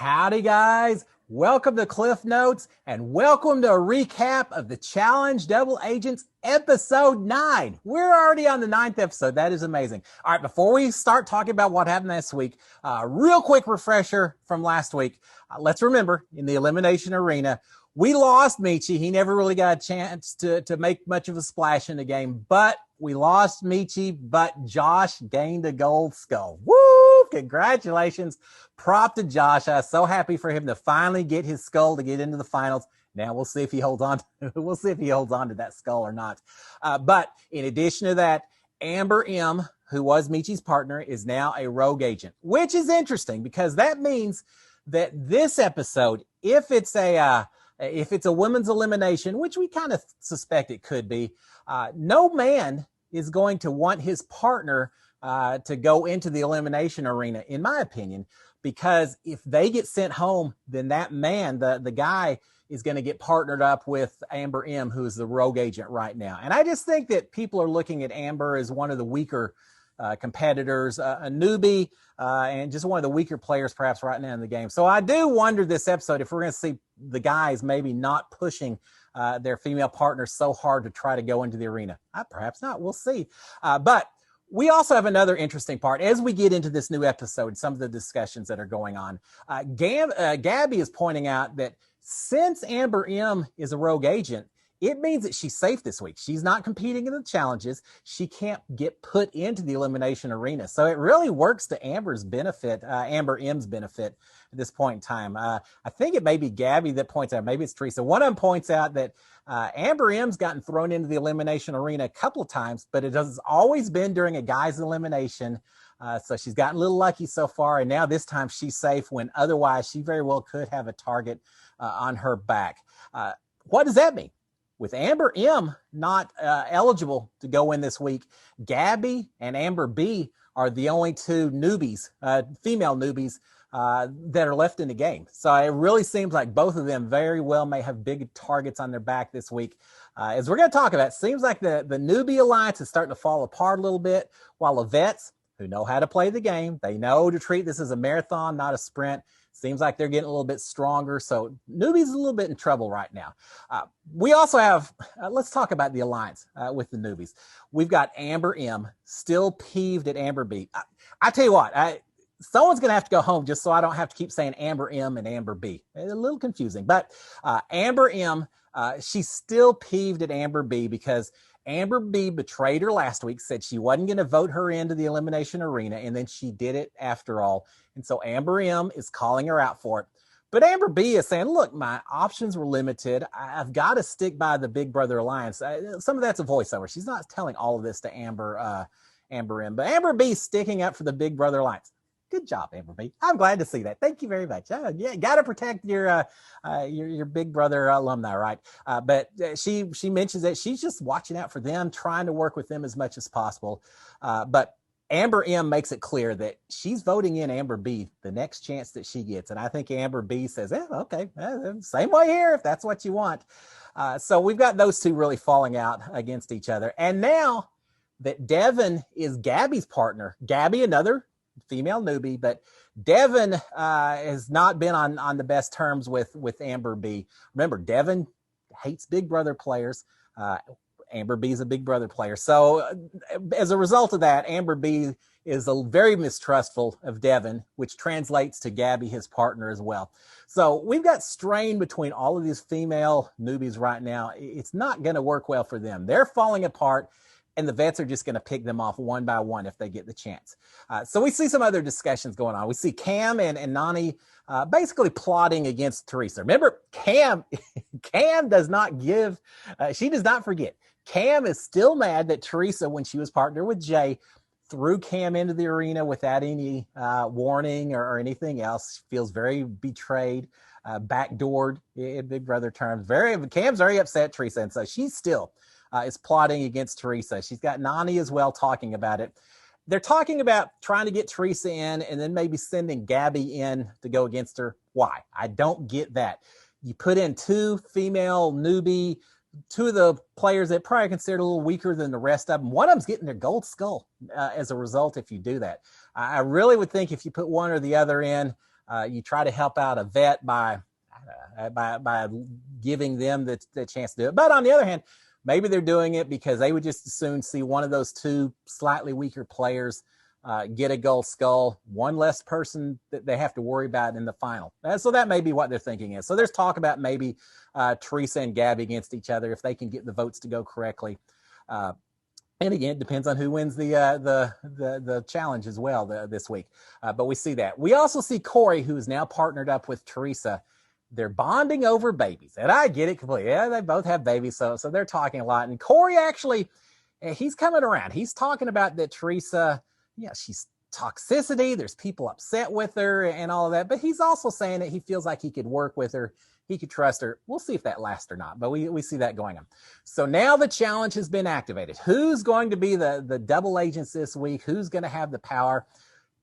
Howdy, guys. Welcome to Cliff Notes and welcome to a recap of the Challenge Double Agents episode 9. We're already on the 9th episode. That is amazing. All right, before we start talking about what happened this week, real quick refresher from last week. Let's remember, in the elimination arena, we lost Michi. He never really got a chance to make much of a splash in the game, but we lost Michi, but Josh gained a gold skull. Woo! Congratulations. Prop to Josh. I was so happy for him to finally get his skull to get into the finals. Now we'll see if he holds on. We'll see if he holds on to that skull or not. But in addition to that, Amber M, who was Michi's partner, is now a rogue agent, which is interesting because that means that this episode, if it's a women's elimination, which we kind of suspect it could be, no man is going to want his partner to go into the elimination arena, in my opinion, because if they get sent home, then that man, the guy, is going to get partnered up with Amber M, who is the rogue agent right now. And I just think that people are looking at Amber as one of the weaker competitors, a newbie, and just one of the weaker players perhaps right now in the game. So I do wonder this episode if we're going to see the guys maybe not pushing their female partners so hard to try to go into the arena. Perhaps not. We'll see. But we also have another interesting part as we get into this new episode, some of the discussions that are going on. Gabby is pointing out that since Amber M is a rogue agent, it means that she's safe this week. She's not competing in the challenges. She can't get put into the elimination arena. So it really works to Amber M's benefit at this point in time. I think it may be Gabby that points out, maybe it's Teresa. One of them points out that Amber M's gotten thrown into the elimination arena a couple of times, but it has always been during a guy's elimination. So she's gotten a little lucky so far. And now this time she's safe when otherwise she very well could have a target on her back. What does that mean? With Amber M not eligible to go in this week, Gabby and Amber B are the only two newbies, female newbies, that are left in the game. So it really seems like both of them very well may have big targets on their back this week. As we're going to talk about, it seems like the newbie alliance is starting to fall apart a little bit, while the vets who know how to play the game, they know to treat this as a marathon, not a sprint. Seems like they're getting a little bit stronger. So newbies a little bit in trouble right now. We also have, let's talk about the alliance with the newbies. We've got Amber M still peeved at Amber B. I tell you what, someone's going to have to go home just so I don't have to keep saying Amber M and Amber B. It's a little confusing, but Amber M, she's still peeved at Amber B because Amber B betrayed her last week, said she wasn't going to vote her into the elimination arena, and then she did it after all. And so Amber M is calling her out for it. But Amber B is saying, look, my options were limited. I've got to stick by the Big Brother Alliance. Some of that's a voiceover. She's not telling all of this to Amber M. But Amber B is sticking up for the Big Brother Alliance. Good job, Amber B. I'm glad to see that. Thank you very much. Yeah, got to protect your Big Brother alumni, right? But she mentions that she's just watching out for them, trying to work with them as much as possible. But Amber M makes it clear that she's voting in Amber B the next chance that she gets. And I think Amber B says, okay, same way here if that's what you want. So we've got those two really falling out against each other. And now that Devin is Gabby's partner, Gabby, another female newbie, but Devin has not been on the best terms with Amber B. Remember, Devin hates Big Brother players. Amber B is a Big Brother player. So as a result of that, Amber B is very mistrustful of Devin, which translates to Gabby, his partner, as well. So we've got strain between all of these female newbies right now. It's not going to work well for them. They're falling apart, and the vets are just going to pick them off one by one if they get the chance. So we see some other discussions going on. We see Cam and Nani basically plotting against Teresa. Remember, Cam does not give, she does not forget. Cam is still mad that Teresa, when she was partnered with Jay, threw Cam into the arena without any warning or anything else. She feels very betrayed, backdoored in Big Brother terms. Cam's very upset, Teresa, and so she's still is plotting against Teresa. She's got Nani as well talking about it. They're talking about trying to get Teresa in and then maybe sending Gabby in to go against her. Why? I don't get that. You put in two female newbie, two of the players that probably considered a little weaker than the rest of them. One of them's getting their gold skull as a result if you do that. I really would think if you put one or the other in, You try to help out a vet by giving them the chance to do it. But on the other hand, maybe they're doing it because they would just as soon see one of those two slightly weaker players get a gold skull, one less person that they have to worry about in the final. So that may be what they're thinking is. So there's talk about maybe Teresa and Gabby against each other if they can get the votes to go correctly. And again, it depends on who wins the challenge as well this week. But we see that. We also see Corey, who is now partnered up with Teresa. They're bonding over babies. And I get it completely. Yeah, they both have babies, so they're talking a lot. And Corey actually, he's coming around. He's talking about that Teresa, she's toxicity. There's people upset with her and all of that. But he's also saying that he feels like he could work with her. He could trust her. We'll see if that lasts or not. But we see that going on. So now the challenge has been activated. Who's going to be the double agents this week? Who's going to have the power?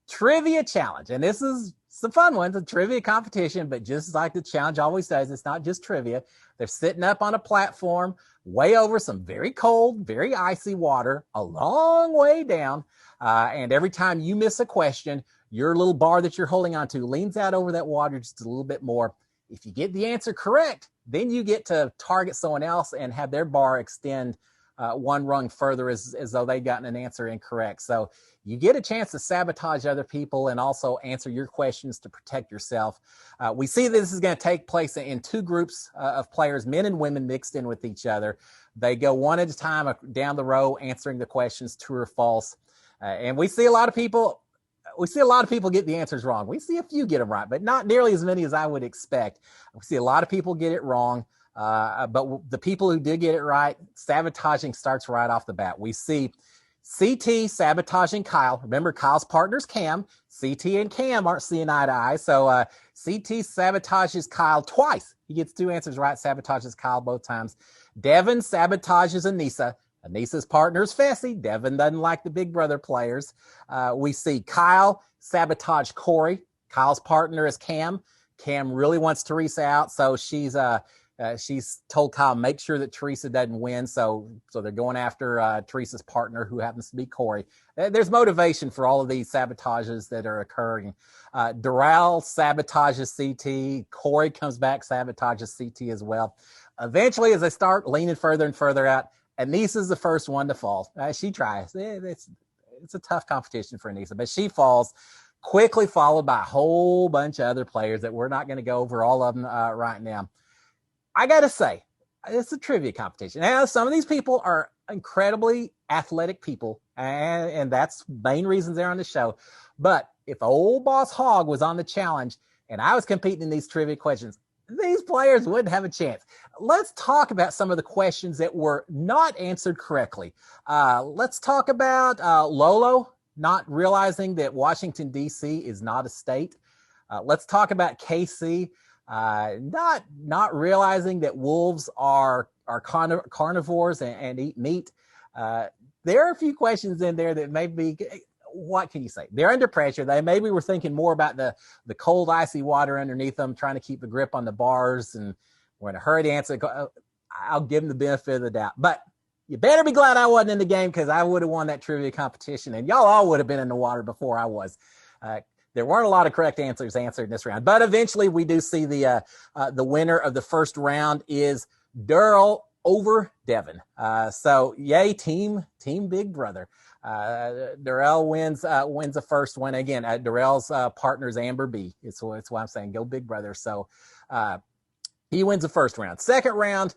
Trivia challenge. And this is some fun ones, a trivia competition, but just like the challenge always does, it's not just trivia. They're sitting up on a platform way over some very cold, very icy water, a long way down. And every time you miss a question, your little bar that you're holding onto leans out over that water just a little bit more. If you get the answer correct, then you get to target someone else and have their bar extend one rung further as though they'd gotten an answer incorrect. So you get a chance to sabotage other people and also answer your questions to protect yourself. We see this is going to take place in two groups of players, men and women mixed in with each other. They go one at a time down the row answering the questions true or false. And we see a lot of people get the answers wrong. We see a few get them right, but not nearly as many as I would expect. We see a lot of people get it wrong. But the people who did get it right, sabotaging starts right off the bat. We see CT sabotaging Kyle. Remember, Kyle's partner's Cam. CT and Cam aren't seeing eye to eye. So CT sabotages Kyle twice. He gets two answers right, sabotages Kyle both times. Devin sabotages Anissa. Anissa's partner's Fessy. Devin doesn't like the Big Brother players. We see Kyle sabotage Corey. Kyle's partner is Cam. Cam really wants Teresa out, so she's told Kyle, make sure that Teresa doesn't win. So they're going after Teresa's partner, who happens to be Corey. There's motivation for all of these sabotages that are occurring. Darrell sabotages CT. Corey comes back, sabotages CT as well. Eventually, as they start leaning further and further out, Anissa's the first one to fall. She tries. It's a tough competition for Anissa, but she falls, quickly followed by a whole bunch of other players that we're not going to go over all of them right now. I got to say, it's a trivia competition. Now, some of these people are incredibly athletic people, and that's main reasons they're on the show. But if old Boss Hogg was on the challenge and I was competing in these trivia questions, these players wouldn't have a chance. Let's talk about some of the questions that were not answered correctly. Let's talk about Lolo not realizing that Washington, D.C. is not a state. Let's talk about KC not realizing that wolves are carnivores and eat meat. There are a few questions in there that maybe, what can you say? They're under pressure. They maybe were thinking more about the cold, icy water underneath them, trying to keep a grip on the bars, and we're in a hurry to answer. I'll give them the benefit of the doubt. But you better be glad I wasn't in the game, because I would have won that trivia competition, and y'all all would have been in the water before I was. There weren't a lot of correct answers answered in this round, but eventually we do see the winner of the first round is Darrell over Devin. So yay, team Big Brother. Darrell wins the first one. Again, Darrell's partner's Amber B. It's why I'm saying go Big Brother. So he wins the first round. Second round,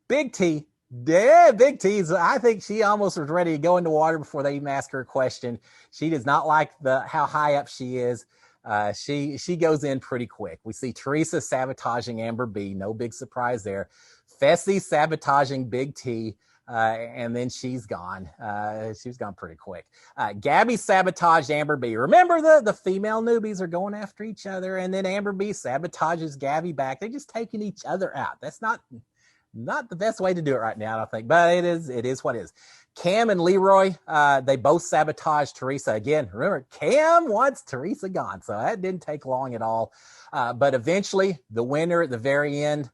Big T. Yeah, Big T's. I think she almost was ready to go into water before they even asked her a question. She does not like how high up she is. She goes in pretty quick. We see Teresa sabotaging Amber B. No big surprise there. Fessy sabotaging Big T. And then she's gone. She was gone pretty quick. Gabby sabotaged Amber B. Remember, the female newbies are going after each other, and then Amber B sabotages Gabby back. They're just taking each other out. That's not the best way to do it right now, I don't think, but it is what it is. Cam and Leroy, they both sabotaged Teresa. Again, remember, Cam wants Teresa gone, so that didn't take long at all. But eventually, the winner at the very end,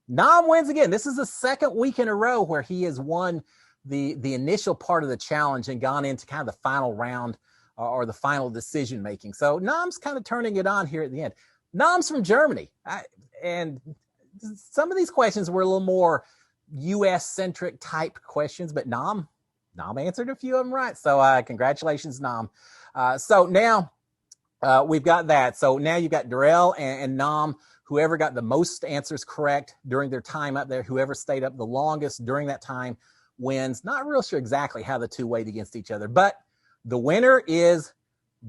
Nam wins again. This is the second week in a row where he has won the initial part of the challenge and gone into kind of the final round or the final decision making. So Nam's kind of turning it on here at the end. Nam's from Germany, and some of these questions were a little more U.S. centric type questions, but Nam answered a few of them right. So congratulations, Nam. So now we've got that. So now you've got Darrell and Nam. Whoever got the most answers correct during their time up there, whoever stayed up the longest during that time wins. Not real sure exactly how the two weighed against each other, but the winner is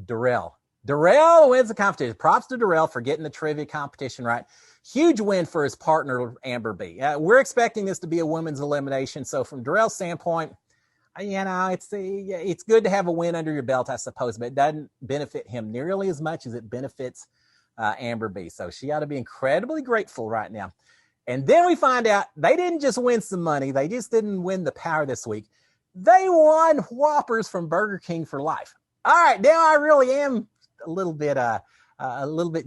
Darrell. Darrell wins the competition. Props to Darrell for getting the trivia competition right. Huge win for his partner, Amber B. We're expecting this to be a women's elimination. So from Darrell's standpoint, it's good to have a win under your belt, I suppose, but it doesn't benefit him nearly as much as it benefits Amber B. So she ought to be incredibly grateful right now. And then we find out they didn't just win some money. They just didn't win the power this week. They won Whoppers from Burger King for life. All right, now I really am a little bit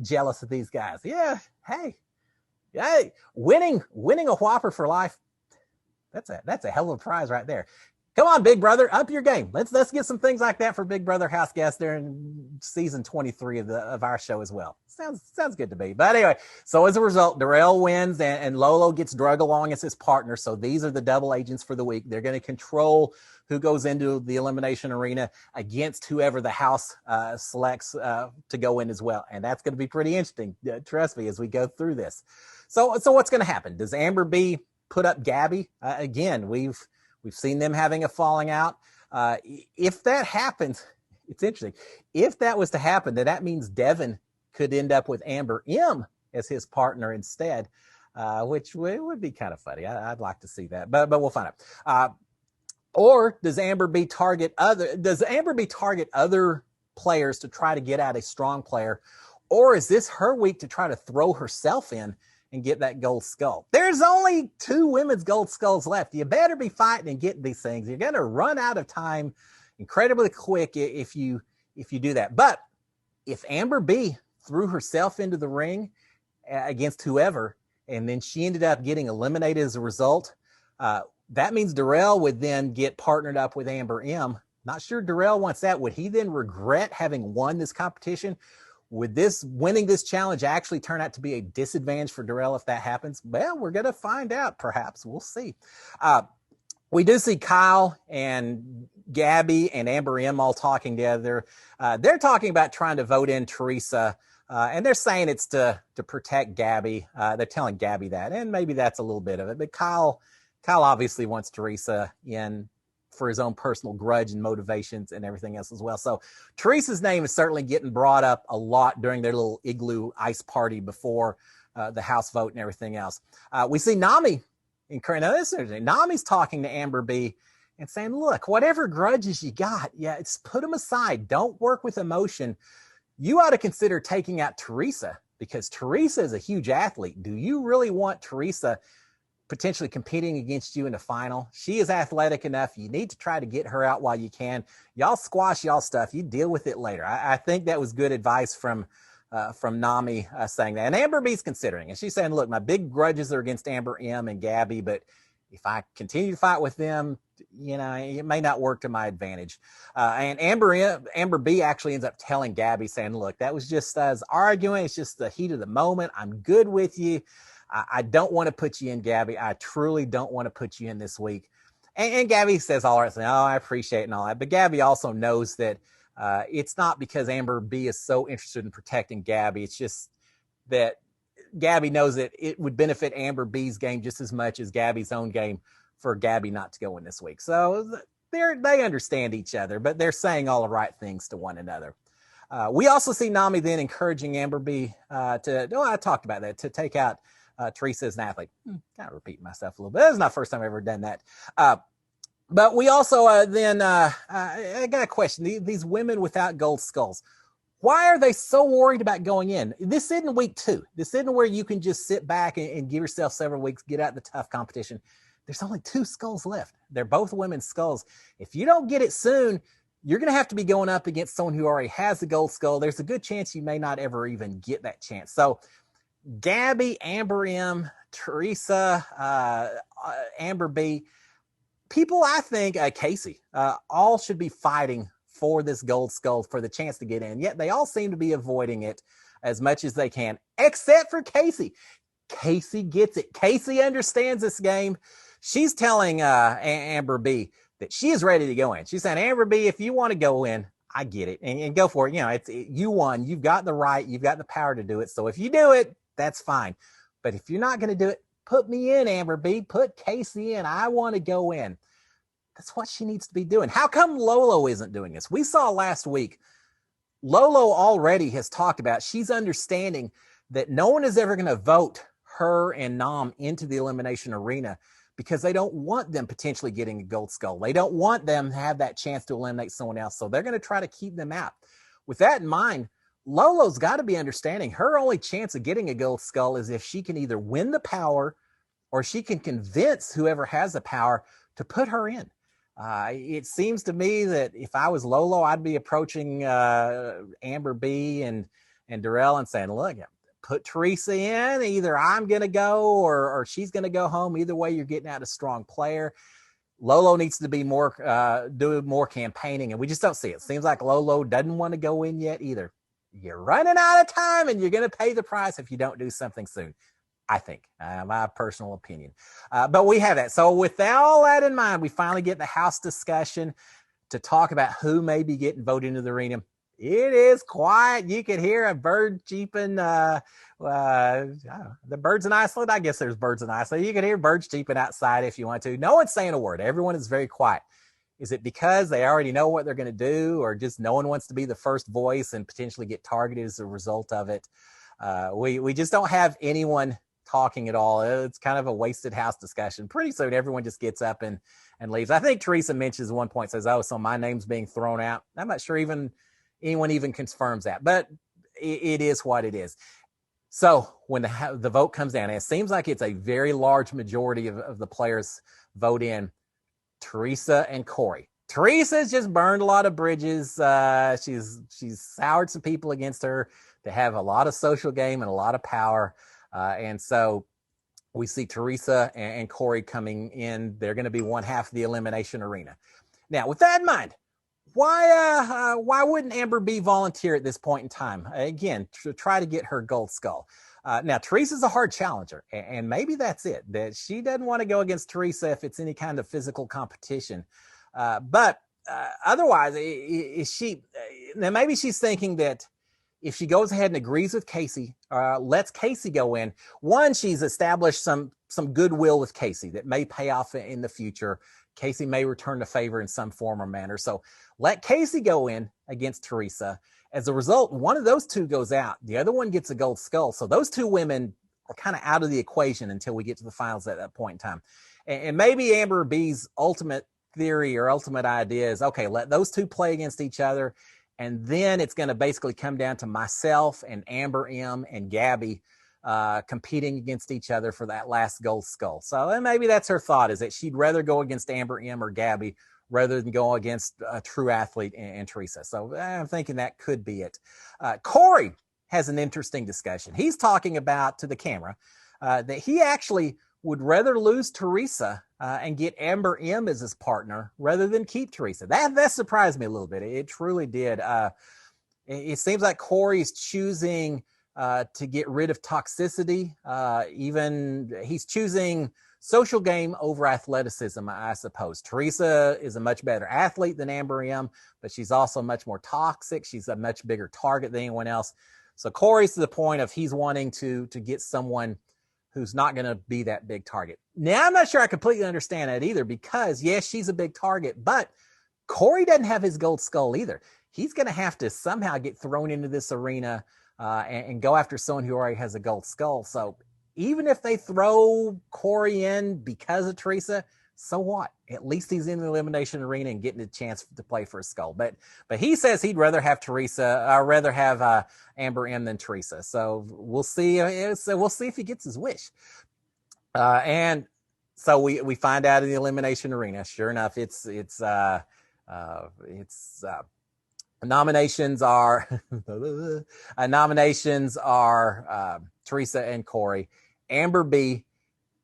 jealous of these guys. Yeah, hey, winning a Whopper for life. That's a hell of a prize right there. Come on, Big Brother, up your game. Let's get some things like that for Big Brother house guests there in season 23 of our show as well. Sounds good to me. But anyway, so as a result, Darrell wins and Lolo gets drug along as his partner. So these are the double agents for the week. They're going to control who goes into the elimination arena against whoever the house selects to go in as well. And that's going to be pretty interesting. Trust me, as we go through this. So what's going to happen? Does Amber B put up Gabby? Again, we've seen them having a falling out. If that happens, it's interesting. If that was to happen, then that means Devin could end up with Amber M as his partner instead, which would be kind of funny. I'd like to see that, but we'll find out. Or does Amber B target other players to try to get out a strong player? Or is this her week to try to throw herself in and get that gold skull? There's only 2 women's gold skulls left. You better be fighting and getting these things. You're going to run out of time incredibly quick if you do that. But if Amber B threw herself into the ring against whoever, and then she ended up getting eliminated as a result, that means Darrell would then get partnered up with Amber M. Not sure Darrell wants that. Would he then regret having won this competition? Would winning this challenge actually turn out to be a disadvantage for Darrell if that happens? Well, we're going to find out, perhaps. We'll see. We do see Kyle and Gabby and Amber M all talking together. They're talking about trying to vote in Teresa, and they're saying it's to protect Gabby. They're telling Gabby that, and maybe that's a little bit of it. But Kyle obviously wants Teresa in for his own personal grudge and motivations and everything else as well. So Teresa's name is certainly getting brought up a lot during their little igloo ice party before the house vote and everything else. We see Nami now this is interesting. Nami's talking to Amber B and saying, look, whatever grudges you got, just put them aside. Don't work with emotion. You ought to consider taking out Teresa because Teresa is a huge athlete. Do you really want Teresa potentially competing against you in the final? She is athletic enough. You need to try to get her out while you can. Y'all squash y'all stuff. You deal with it later. I think that was good advice from Nami saying that. And Amber B's considering. And she's saying, look, my big grudges are against Amber M and Gabby, but if I continue to fight with them, it may not work to my advantage. And Amber B actually ends up telling Gabby, saying, look, that was just us arguing. It's just the heat of the moment. I'm good with you. I don't want to put you in, Gabby. I truly don't want to put you in this week. And Gabby says all right, saying, oh, I appreciate it and all that. But Gabby also knows that it's not because Amber B is so interested in protecting Gabby. It's just that Gabby knows that it would benefit Amber B's game just as much as Gabby's own game for Gabby not to go in this week. So they understand each other, but they're saying all the right things to one another. We also see Nami then encouraging Amber B I talked about that, to take out Teresa as an athlete. Kind of repeating myself a little bit. This is not the first time I've ever done that. But we also I got a question. These women without gold skulls, why are they so worried about going in? This isn't week 2. This isn't where you can just sit back and give yourself several weeks, get out the tough competition. There's only 2 skulls left. They're both women's skulls. If you don't get it soon, you're going to have to be going up against someone who already has the gold skull. There's a good chance you may not ever even get that chance. So Gabby, Amber M, Teresa, Amber B, people, I think, Casey, all should be fighting for this gold skull for the chance to get in. Yet they all seem to be avoiding it as much as they can, except for Casey. Casey gets it. Casey understands this game. She's telling Amber B that she is ready to go in. She's saying, Amber B, if you want to go in, I get it, and go for it. You know, you won. You've got the right. You've got the power to do it. So if you do it, that's fine. But if you're not going to do it, put me in, Amber B. Put Casey in. I want to go in. That's what she needs to be doing. How come Lolo isn't doing this? We saw last week, Lolo already has talked about she's understanding that no one is ever going to vote her and Nam into the elimination arena because they don't want them potentially getting a gold skull. They don't want them to have that chance to eliminate someone else. So they're going to try to keep them out. With that in mind, Lolo's got to be understanding her only chance of getting a gold skull is if she can either win the power or she can convince whoever has the power to put her in. It seems to me that if I was Lolo, I'd be approaching Amber B and Darrell and saying, look, put Teresa in. Either I'm going to go or she's going to go home. Either way, you're getting out a strong player. Lolo needs to be do more campaigning, and we just don't see it. It seems like Lolo doesn't want to go in yet either. You're running out of time, and you're going to pay the price if you don't do something soon. I think, my personal opinion. But we have that. So with all that in mind, we finally get the house discussion to talk about who may be getting voted into the arena. It is quiet. You can hear a bird cheeping. The birds in Iceland. I guess there's birds in Iceland. You can hear birds cheeping outside if you want to. No one's saying a word. Everyone is very quiet. Is it because they already know what they're going to do, or just no one wants to be the first voice and potentially get targeted as a result of it? We just don't have anyone talking at all. It's kind of a wasted house discussion. Pretty soon, everyone just gets up and leaves. I think Teresa mentions at one point, says, oh, so my name's being thrown out. I'm not sure anyone even confirms that, but it is what it is. So when the vote comes down, and it seems like it's a very large majority of the players vote in Teresa and Corey. Teresa's just burned a lot of bridges. She's soured some people against her. They have a lot of social game and a lot of power. And so we see Teresa and Corey coming in. They're going to be one half of the elimination arena. Now, with that in mind, why wouldn't Amber B volunteer at this point in time? Again, to try to get her gold skull. Now, Teresa's a hard challenger, and maybe that's it, that she doesn't want to go against Teresa if it's any kind of physical competition. But otherwise, now maybe she's thinking that if she goes ahead and agrees with Casey, lets Casey go in, one, she's established some goodwill with Casey that may pay off in the future. Casey may return the favor in some form or manner. So let Casey go in against Teresa. As a result, one of those two goes out. The other one gets a gold skull. So those two women are kind of out of the equation until we get to the finals at that point in time. And maybe Amber B's ultimate theory or ultimate idea is, okay, let those two play against each other. And then it's going to basically come down to myself and Amber M and Gabby competing against each other for that last gold skull. So maybe that's her thought, is that she'd rather go against Amber M or Gabby rather than go against a true athlete and Teresa. So I'm thinking that could be it. Corey has an interesting discussion. He's talking about to the camera that he actually would rather lose Teresa and get Amber M as his partner rather than keep Teresa. That surprised me a little bit. It truly did. It seems like Corey's choosing to get rid of toxicity. Even he's choosing social game over athleticism, I suppose. Teresa is a much better athlete than Amber M, but she's also much more toxic. She's a much bigger target than anyone else. So Corey's to the point of he's wanting to get someone who's not going to be that big target. Now, I'm not sure I completely understand that either, because yes, she's a big target, but Corey doesn't have his gold skull either. He's going to have to somehow get thrown into this arena and go after someone who already has a gold skull. So even if they throw Corey in because of Teresa, so what? At least he's in the elimination arena and getting a chance to play for a skull. But he says he'd rather have Amber M than Teresa. So we'll see. We'll see if he gets his wish. And so we find out in the elimination arena. Sure enough, nominations are Teresa and Corey. Amber B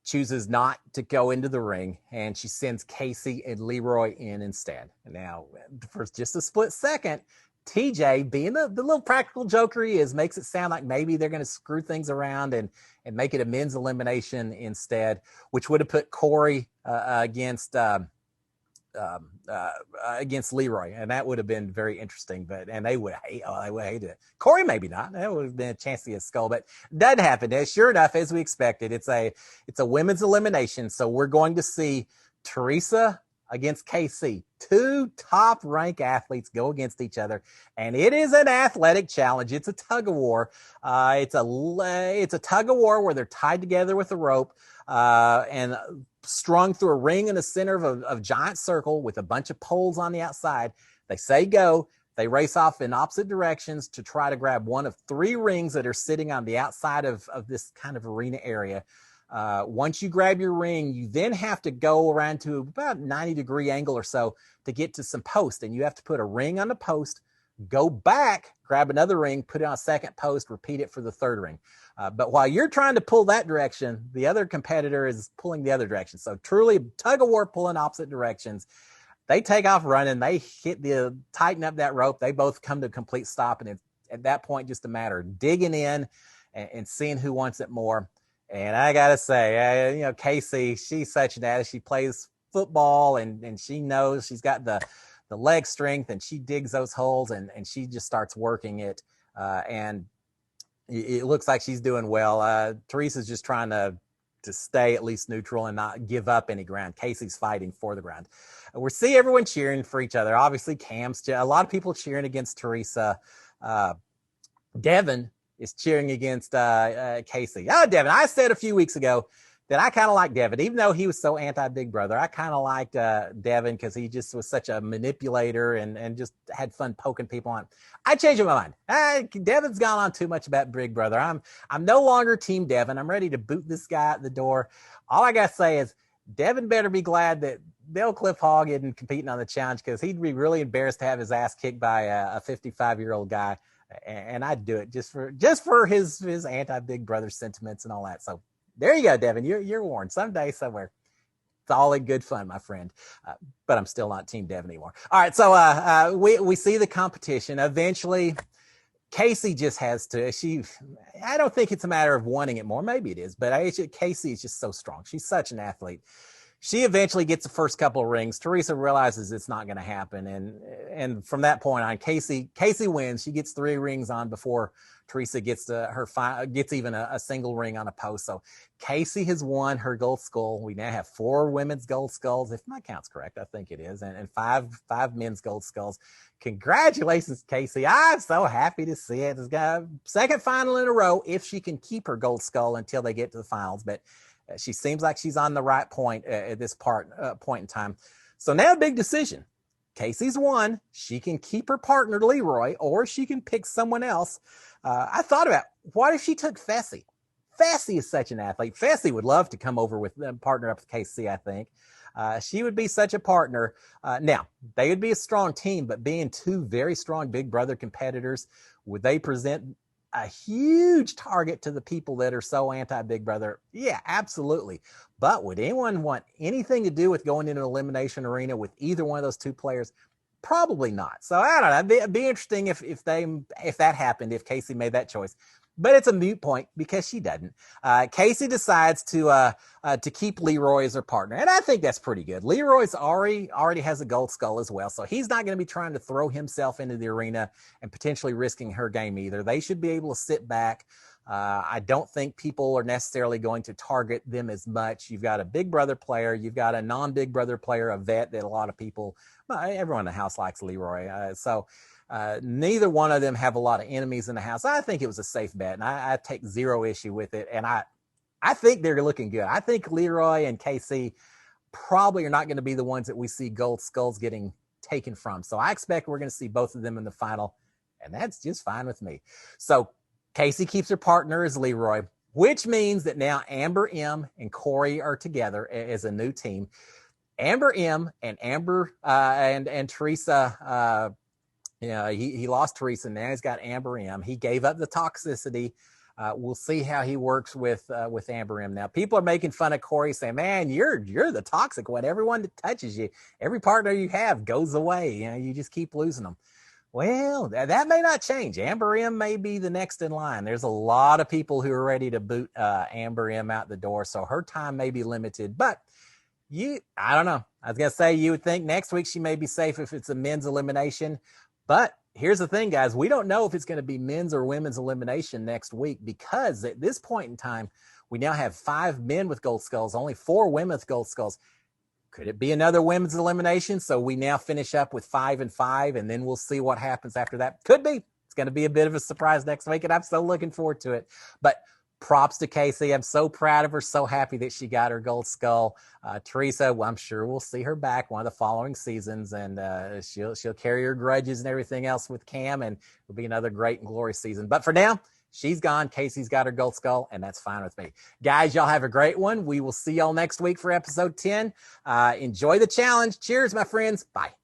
chooses not to go into the ring, and she sends Casey and Leroy in instead. Now, for just a split second, TJ, being the little practical joker he is, makes it sound like maybe they're going to screw things around and make it a men's elimination instead, which would have put Corey against Leroy, and that would have been very interesting. And they would hate it. Corey, maybe not. That would have been a chance to get skull, but doesn't happen. Sure enough, as we expected, it's a women's elimination. So we're going to see Teresa against KC, two top rank athletes go against each other, and it is an athletic challenge. It's a tug of war. It's a tug of war where they're tied together with a rope and strung through a ring in the center of a giant circle with a bunch of poles on the outside. They say go. They race off in opposite directions to try to grab one of 3 rings that are sitting on the outside of this kind of arena area. Once you grab your ring, you then have to go around to about 90-degree angle or so to get to some post, and you have to put a ring on the post, go back, grab another ring, put it on a second post, repeat it for the third ring. But while you're trying to pull that direction, the other competitor is pulling the other direction. So truly tug of war, pulling opposite directions. They take off running. They tighten up that rope. They both come to a complete stop. And at that point, just a matter of digging in and seeing who wants it more. And I got to say, Casey, she's such an athlete. She plays football and she knows she's got the leg strength, and she digs those holes and she just starts working it. And it looks like she's doing well. Teresa's just trying to stay at least neutral and not give up any ground. Casey's fighting for the ground. We see everyone cheering for each other. Obviously, a lot of people cheering against Teresa. Devin is cheering against Casey. Oh, Devin, I said a few weeks ago that I kind of like Devin, even though he was so anti-Big Brother. I kind of liked Devin because he just was such a manipulator and just had fun poking people on. I changed my mind. Devin's gone on too much about Big Brother. I'm no longer Team Devin. I'm ready to boot this guy out the door. All I got to say is Devin better be glad that Bill Cliff Hogg isn't competing on the challenge, because he'd be really embarrassed to have his ass kicked by a 55-year-old guy. And I'd do it just for his anti-Big Brother sentiments and all that. So there you go, Devin. You're warned. Someday, somewhere. It's all in good fun, my friend. But I'm still not Team Devin anymore. All right, so we see the competition. Eventually, Casey just has to. I don't think it's a matter of wanting it more. Maybe it is, but Casey is just so strong. She's such an athlete. She eventually gets the first couple of rings. Teresa realizes it's not going to happen, and from that point on, Casey wins. She gets 3 rings on before Teresa gets even a single ring on a post. So Casey has won her gold skull. We now have 4 women's gold skulls, if my count's correct. I think it is, and five men's gold skulls. Congratulations, Casey! I'm so happy to see it. It's got a second final in a row if she can keep her gold skull until they get to the finals, but. She seems like she's on the right point at this point in time. So now a big decision. Casey's won. She can keep her partner, Leroy, or she can pick someone else. I thought about, what if she took Fessy? Fessy is such an athlete. Fessy would love to come over with them, partner up with Casey, I think. She would be such a partner. Now, they would be a strong team, but being 2 very strong Big Brother competitors, would they present a huge target to the people that are so anti-Big Brother? Yeah, absolutely. But would anyone want anything to do with going into an elimination arena with either one of those 2 players? Probably not. So I don't know. It'd be interesting if that happened, if Casey made that choice. But it's a moot point because she doesn't. Casey decides to keep Leroy as her partner, and I think that's pretty good. Leroy's already has a gold skull as well, so he's not going to be trying to throw himself into the arena and potentially risking her game either. They should be able to sit back. I don't think people are necessarily going to target them as much. You've got a Big Brother player, you've got a non-Big Brother player, a vet that a lot of people, everyone in the house likes Leroy. Neither one of them have a lot of enemies in the house. I think it was a safe bet, and I take 0 issue with it. And I think they're looking good. I think Leroy and Casey probably are not going to be the ones that we see gold skulls getting taken from. So I expect we're going to see both of them in the final, and that's just fine with me. So Casey keeps her partner as Leroy, which means that now Amber M and Corey are together as a new team. Amber M and and Teresa. He lost Teresa. Now he's got Amber M. He gave up the toxicity. We'll see how he works with Amber M. Now, people are making fun of Corey, saying, "Man, you're the toxic one. Everyone that touches you, every partner you have goes away. You know, you just keep losing them." Well, that may not change. Amber M may be the next in line. There's a lot of people who are ready to boot Amber M out the door, so her time may be limited. But I don't know. I was going to say you would think next week she may be safe if it's a men's elimination. But here's the thing, guys. We don't know if it's going to be men's or women's elimination next week because at this point in time, we now have 5 men with gold skulls, only 4 women with gold skulls. Could it be another women's elimination? So we now finish up with 5 and 5, and then we'll see what happens after that. Could be. It's going to be a bit of a surprise next week, and I'm so looking forward to it. But props to Casey. I'm so proud of her, so happy that she got her gold skull. Teresa, well, I'm sure we'll see her back one of the following seasons, and she'll carry her grudges and everything else with Cam, and it'll be another great and glorious season. But for now, she's gone. Casey's got her gold skull, and that's fine with me. Guys, y'all have a great one. We will see y'all next week for episode 10. Enjoy the challenge. Cheers, my friends. Bye.